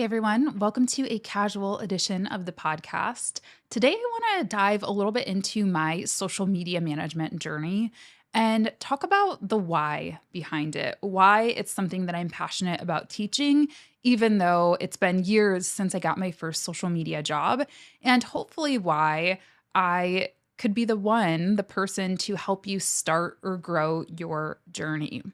Hey everyone, welcome to a casual edition of the podcast. Today, I want to dive a little bit into my social media management journey and talk about the why behind it, why it's something that I'm passionate about teaching, even though it's been years since I got my first social media job, and hopefully why I could be the person to help you start or grow your journey.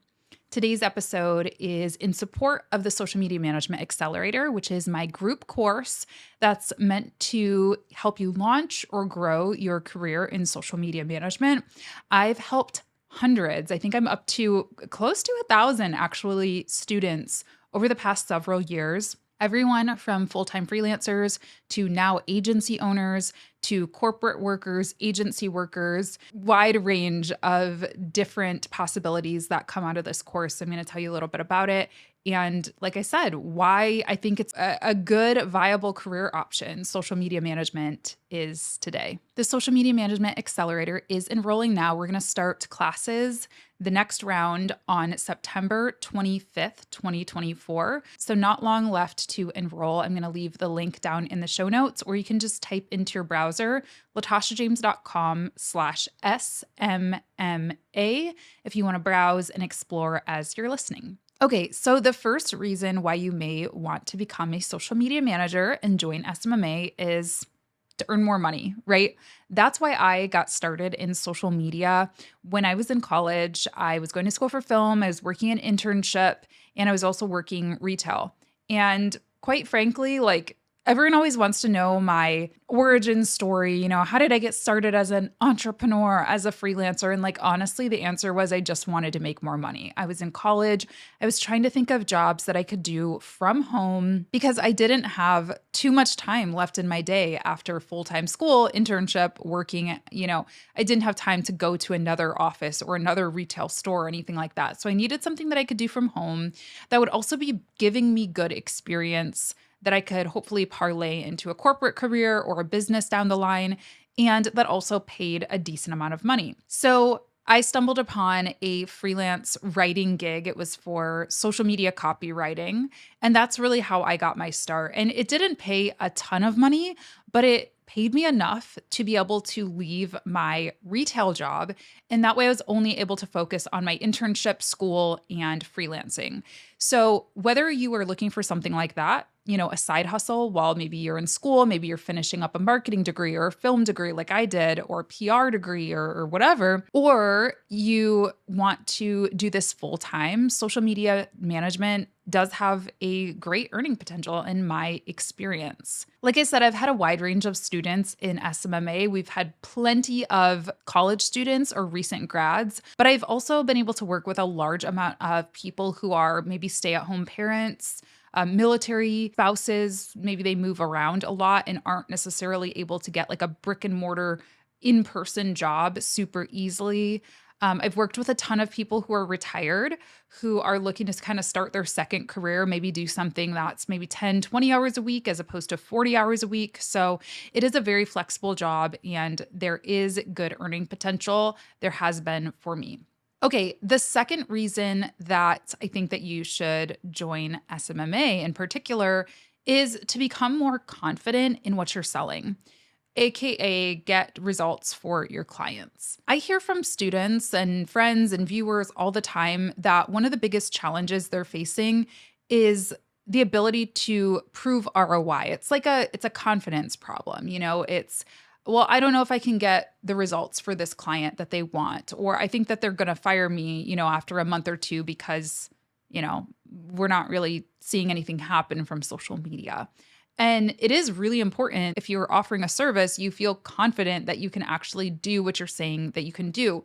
Today's episode is in support of the Social Media Management Accelerator, which is my group course that's meant to help you launch or grow your career in social media management. I've helped hundreds, I think I'm up to close to 1,000 actually students over the past several years. Everyone from full time freelancers to now agency owners to corporate workers, agency workers, wide range of different possibilities that come out of this course. I'm going to tell you a little bit about it. And like I said, why I think it's a good, viable career option social media management is today. The Social Media Management Accelerator is enrolling now. We're going to start classes the next round on September 25th, 2024. So not long left to enroll. I'm going to leave the link down in the show notes, or you can just type into your browser, latashajames.com/SMMA if you want to browse and explore as you're listening. Okay, so the first reason why you may want to become a social media manager and join SMMA is to earn more money, right? That's why I got started in social media. When I was in college, I was going to school for film, I was working an internship, and I was also working retail. And quite frankly, everyone always wants to know my origin story. How did I get started as an entrepreneur, as a freelancer? And honestly, the answer was I just wanted to make more money. I was in college. I was trying to think of jobs that I could do from home because I didn't have too much time left in my day after full-time school, internship, working. I didn't have time to go to another office or another retail store or anything like that. So I needed something that I could do from home that would also be giving me good experience that I could hopefully parlay into a corporate career or a business down the line, and that also paid a decent amount of money. So I stumbled upon a freelance writing gig. It was for social media copywriting, and that's really how I got my start. And it didn't pay a ton of money, but it paid me enough to be able to leave my retail job. And that way I was only able to focus on my internship, school, and freelancing. So whether you are looking for something like that, a side hustle while maybe you're in school, maybe you're finishing up a marketing degree or a film degree like I did, or a PR degree or whatever, or you want to do this full time, social media management does have a great earning potential in my experience. Like I said, I've had a wide range of students in SMMA. We've had plenty of college students or recent grads, but I've also been able to work with a large amount of people who are maybe stay-at-home parents, military spouses. Maybe they move around a lot and aren't necessarily able to get a brick and mortar in-person job super easily. I've worked with a ton of people who are retired, who are looking to kind of start their second career, maybe do something that's maybe 10, 20 hours a week as opposed to 40 hours a week. So it is a very flexible job and there is good earning potential. There has been for me. Okay, the second reason that I think that you should join SMMA in particular is to become more confident in what you're selling, AKA get results for your clients. I hear from students and friends and viewers all the time that one of the biggest challenges they're facing is the ability to prove ROI. It's a confidence problem, well, I don't know if I can get the results for this client that they want, or I think that they're going to fire me, after a month or two because, we're not really seeing anything happen from social media. And it is really important if you're offering a service, you feel confident that you can actually do what you're saying that you can do.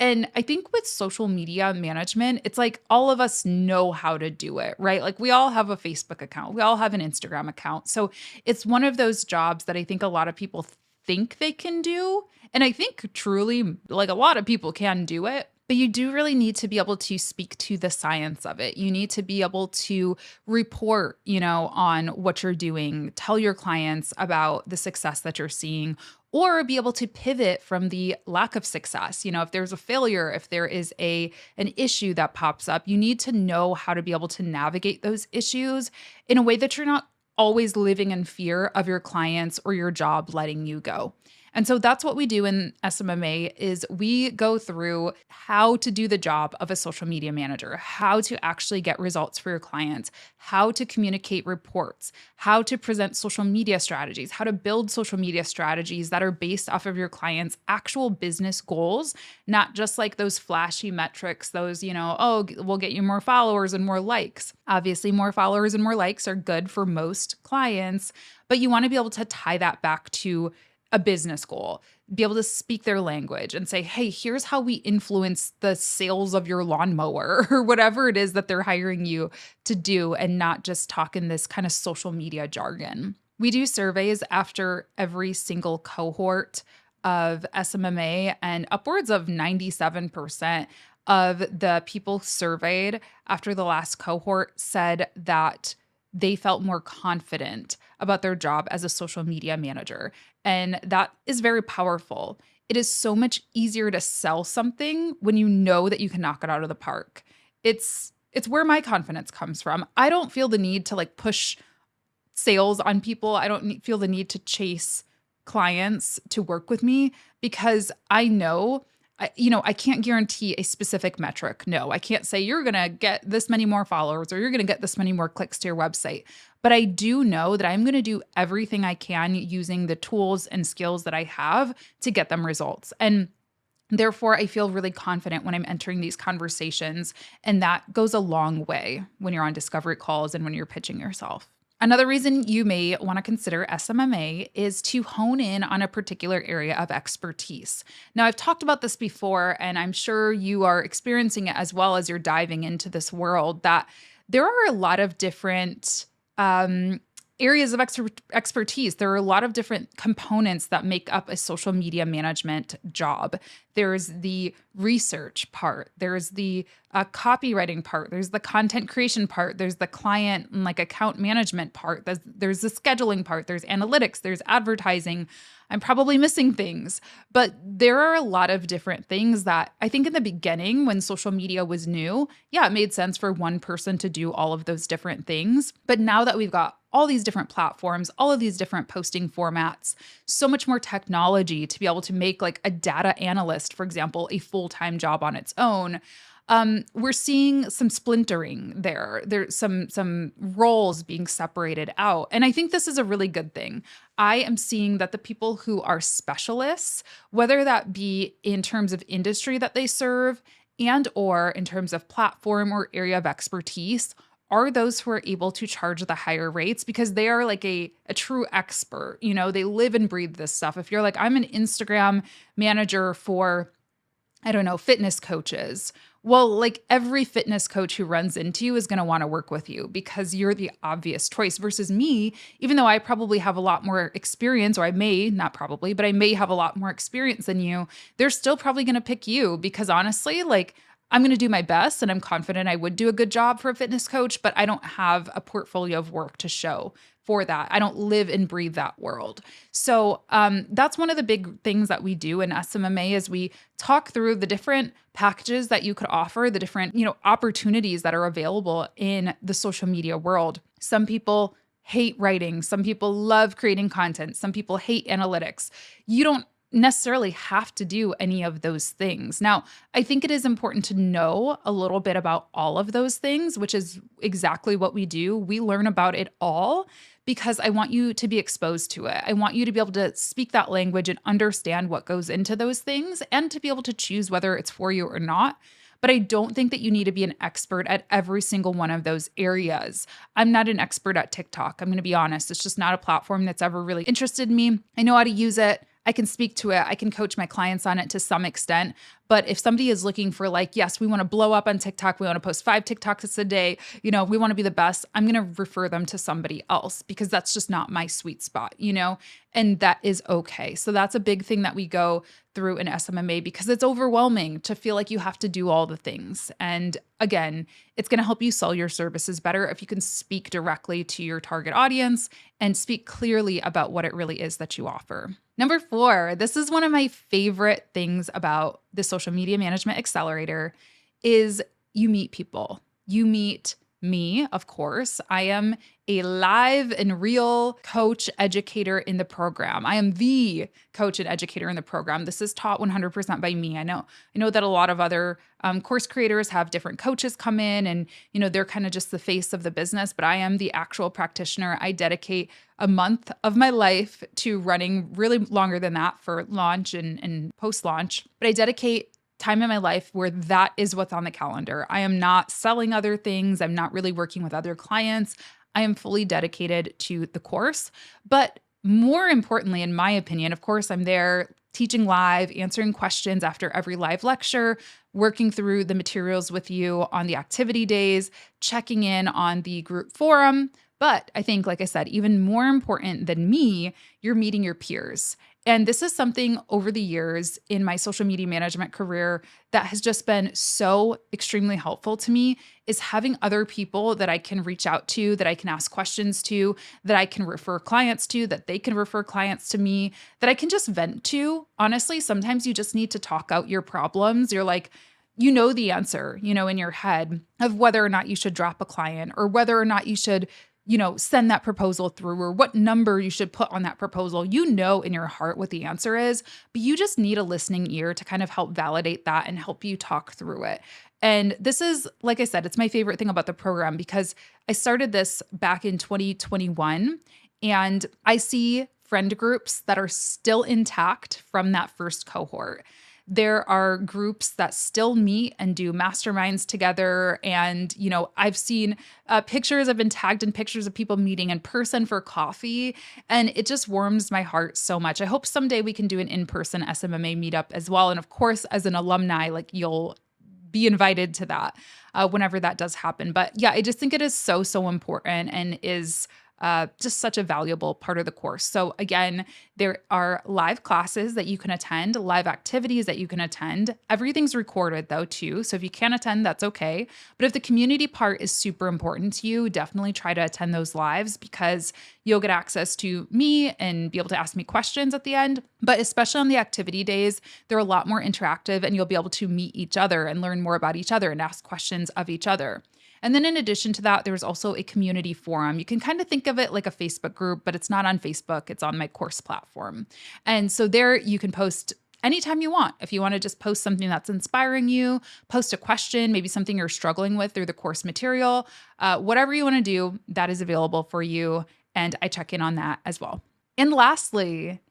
And I think with social media management, it's all of us know how to do it, right? We all have a Facebook account, we all have an Instagram account. So it's one of those jobs that I think a lot of people think they can do. And I think truly, a lot of people can do it. But you do really need to be able to speak to the science of it. You need to be able to report, on what you're doing, tell your clients about the success that you're seeing, or be able to pivot from the lack of success. If there's a failure, if there is an issue that pops up, you need to know how to be able to navigate those issues in a way that you're not always living in fear of your clients or your job letting you go. And so that's what we do in SMMA is we go through how to do the job of a social media manager, how to actually get results for your clients, how to communicate reports, how to present social media strategies, how to build social media strategies that are based off of your clients' actual business goals, not just like those flashy metrics, those, oh, we'll get you more followers and more likes. Obviously, more followers and more likes are good for most clients, but you want to be able to tie that back to a business goal, be able to speak their language and say, hey, here's how we influence the sales of your lawnmower or whatever it is that they're hiring you to do, and not just talk in this kind of social media jargon. We do surveys after every single cohort of SMMA, and upwards of 97% of the people surveyed after the last cohort said that they felt more confident about their job as a social media manager. And that is very powerful. It is so much easier to sell something when you know that you can knock it out of the park. It's where my confidence comes from. I don't feel the need to like push sales on people. I don't feel the need to chase clients to work with me because I know I can't guarantee a specific metric. No, I can't say you're going to get this many more followers or you're going to get this many more clicks to your website. But I do know that I'm going to do everything I can using the tools and skills that I have to get them results. And therefore, I feel really confident when I'm entering these conversations. And that goes a long way when you're on discovery calls and when you're pitching yourself. Another reason you may want to consider SMMA is to hone in on a particular area of expertise. Now, I've talked about this before, and I'm sure you are experiencing it as well as you're diving into this world, that there are a lot of different areas of expertise. There are a lot of different components that make up a social media management job. There's the research part. There's the copywriting part. There's the content creation part. There's the client and like account management part. There's the scheduling part. There's analytics. There's advertising. I'm probably missing things, but there are a lot of different things that I think in the beginning when social media was new, yeah, it made sense for one person to do all of those different things. But now that we've got all these different platforms, all of these different posting formats, so much more technology to be able to make like a data analyst, for example, a full-time job on its own. We're seeing some splintering there. There's some roles being separated out. And I think this is a really good thing. I am seeing that the people who are specialists, whether that be in terms of industry that they serve and or in terms of platform or area of expertise, are those who are able to charge the higher rates because they are like a true expert. They live and breathe this stuff. If you're like, I'm an Instagram manager for, I don't know, fitness coaches. Well, like every fitness coach who runs into you is going to want to work with you because you're the obvious choice versus me, even though I probably have a lot more experience, or I may, not probably, but I may have a lot more experience than you. They're still probably going to pick you because honestly, like I'm going to do my best and I'm confident I would do a good job for a fitness coach, but I don't have a portfolio of work to show for that. I don't live and breathe that world. So that's one of the big things that we do in SMMA is we talk through the different packages that you could offer, the different, opportunities that are available in the social media world. Some people hate writing. Some people love creating content. Some people hate analytics. You don't necessarily have to do any of those things. Now, I think it is important to know a little bit about all of those things, which is exactly what we do. We learn about it all because I want you to be exposed to it. I want you to be able to speak that language and understand what goes into those things and to be able to choose whether it's for you or not. But I don't think that you need to be an expert at every single one of those areas. I'm not an expert at TikTok. I'm going to be honest. It's just not a platform that's ever really interested in me. I know how to use it. I can speak to it. I can coach my clients on it to some extent. But if somebody is looking for like, yes, we want to blow up on TikTok, we want to post 5 TikToks a day, we want to be the best, I'm going to refer them to somebody else because that's just not my sweet spot, and that is okay. So that's a big thing that we go through in SMMA because it's overwhelming to feel like you have to do all the things. And again, it's going to help you sell your services better if you can speak directly to your target audience and speak clearly about what it really is that you offer. Number 4, this is one of my favorite things about the Social Media Management Accelerator is you meet people. You meet me, of course. I am a live and real coach educator in the program. I am the coach and educator in the program. This is taught 100% by me. I know that a lot of other course creators have different coaches come in and, they're kind of just the face of the business, but I am the actual practitioner. I dedicate a month of my life to running, really longer than that for launch and post launch, but I dedicate time in my life where that is what's on the calendar. I am not selling other things. I'm not really working with other clients. I am fully dedicated to the course. But more importantly, in my opinion, of course, I'm there teaching live, answering questions after every live lecture, working through the materials with you on the activity days, checking in on the group forum. But I think, like I said, even more important than me, you're meeting your peers. And this is something over the years in my social media management career that has just been so extremely helpful to me is having other people that I can reach out to, that I can ask questions to, that I can refer clients to, that they can refer clients to me, that I can just vent to. Honestly, sometimes you just need to talk out your problems. You're like, the answer, in your head of whether or not you should drop a client or whether or not you should send that proposal through or what number you should put on that proposal. In your heart what the answer is, but you just need a listening ear to kind of help validate that and help you talk through it. And this is, like I said, it's my favorite thing about the program because I started this back in 2021 and I see friend groups that are still intact from that first cohort. There are groups that still meet and do masterminds together. And, I've seen pictures, I've been tagged in pictures of people meeting in person for coffee. And it just warms my heart so much. I hope someday we can do an in-person SMMA meetup as well. And of course, as an alumni, like you'll be invited to that whenever that does happen. But yeah, I just think it is so, so important and is just such a valuable part of the course. So again, there are live classes that you can attend, live activities that you can attend. Everything's recorded though too. So if you can't attend, that's okay. But if the community part is super important to you, definitely try to attend those lives because you'll get access to me and be able to ask me questions at the end. But especially on the activity days, they're a lot more interactive and you'll be able to meet each other and learn more about each other and ask questions of each other. And then in addition to that, there's also a community forum. You can kind of think of it like a Facebook group, but it's not on Facebook. It's on my course platform. And so there you can post anytime you want. If you want to just post something that's inspiring you, post a question, maybe something you're struggling with through the course material, whatever you want to do, that is available for you. And I check in on that as well. And lastly,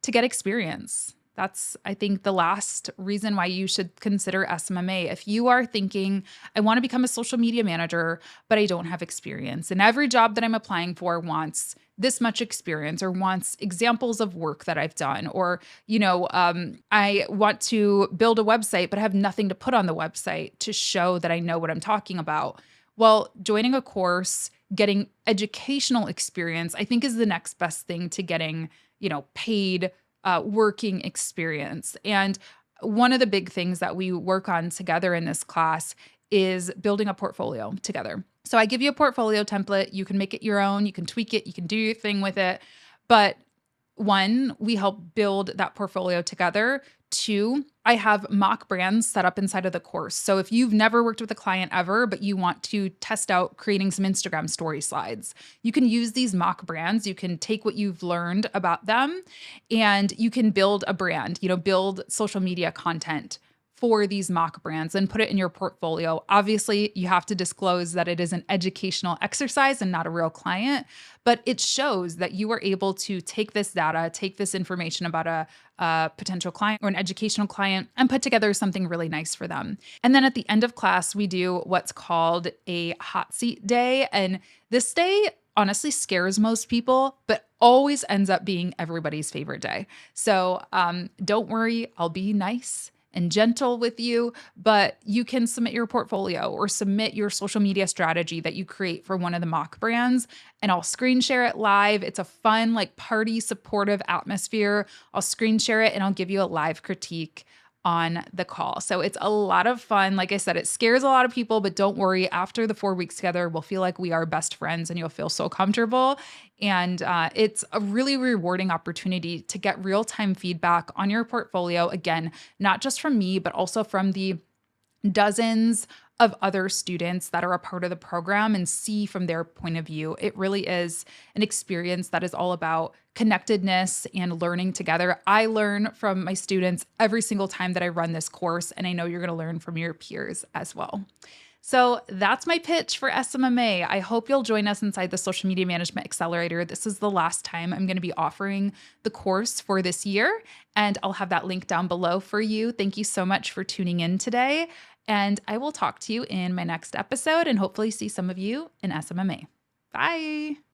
to get experience. That's, I think, the last reason why you should consider SMMA. If you are thinking, I want to become a social media manager, but I don't have experience, and every job that I'm applying for wants this much experience or wants examples of work that I've done, or, I want to build a website, but I have nothing to put on the website to show that I know what I'm talking about. Well, joining a course, getting educational experience, I think is the next best thing to getting, paid working experience. And one of the big things that we work on together in this class is building a portfolio together. So I give you a portfolio template. You can make it your own. You can tweak it. You can do your thing with it. But one, we help build that portfolio together. Two, I have mock brands set up inside of the course. So if you've never worked with a client ever, but you want to test out creating some Instagram story slides, you can use these mock brands. You can take what you've learned about them and you can build a brand, build social media content for these mock brands and put it in your portfolio. Obviously, you have to disclose that it is an educational exercise and not a real client, but it shows that you are able to take this data, take this information about a potential client or an educational client and put together something really nice for them. And then at the end of class, we do what's called a hot seat day. And this day honestly scares most people, but always ends up being everybody's favorite day. So don't worry, I'll be nice and gentle with you, but you can submit your portfolio or submit your social media strategy that you create for one of the mock brands, and I'll screen share it live. It's a fun, party supportive atmosphere. I'll screen share it and I'll give you a live critique on the call. So it's a lot of fun. Like I said, it scares a lot of people, but don't worry. After the 4 weeks together, we'll feel like we are best friends and you'll feel so comfortable. And it's a really rewarding opportunity to get real-time feedback on your portfolio. Again, not just from me, but also from the dozens of other students that are a part of the program and see from their point of view. It really is an experience that is all about connectedness and learning together. I learn from my students every single time that I run this course, and I know you're going to learn from your peers as well. So that's my pitch for SMMA. I hope you'll join us inside the Social Media Management Accelerator. This is the last time I'm going to be offering the course for this year, and I'll have that link down below for you. Thank you so much for tuning in today, and I will talk to you in my next episode and hopefully see some of you in SMMA. Bye.